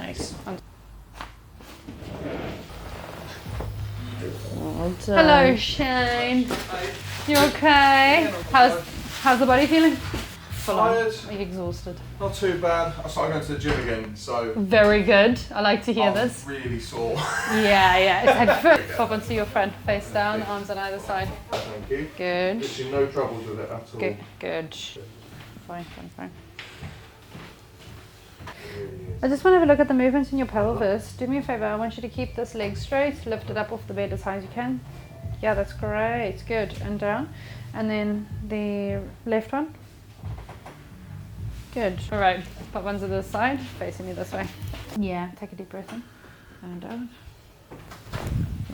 Nice. Hello, Shane. You okay? How's the body feeling? Tired. Are you exhausted? Not too bad. I started going to the gym again, so Very good. I like to hear I'm this. really sore. Yeah. It's head first. Pop onto your front, face down, arms on either side. Thank you. Good. Literally no troubles with it at all. Good. Fine. I just want to have a look at the movements in your pelvis. Do me a favor, I want you to keep this leg straight, lift it up off the bed as high as you can. Yeah, that's great. Good. And down. And then the left one. Good. All right. Pop one to the side, facing me this way. Yeah, take a deep breath in. And down.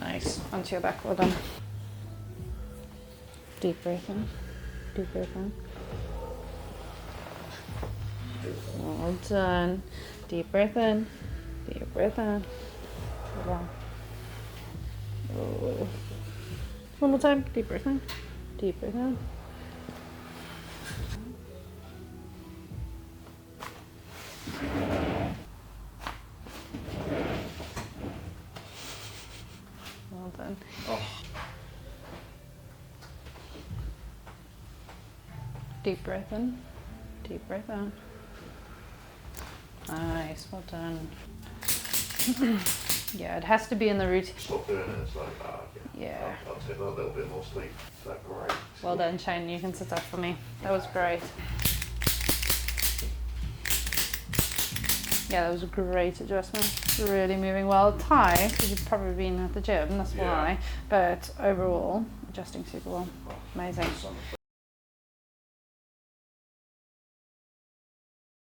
Nice. Onto your back. Well done. Deep breath in. Deep breath in. Well done. Deep breath in. Deep breath in. Well. Oh. One more time. Deep breath in. Deep breath in. Well done. Oh. Deep breath in. Deep breath out. Nice, well done. Yeah, it has to be in the routine. Stop doing it. It's like, Yeah. I'll take a little bit more sleep. That's great. Well done, Shane. You can sit up for me. That was great. Yeah, that was a great adjustment. Really moving well. Tight, because you've probably been at the gym, that's why. But overall, adjusting super well. Amazing.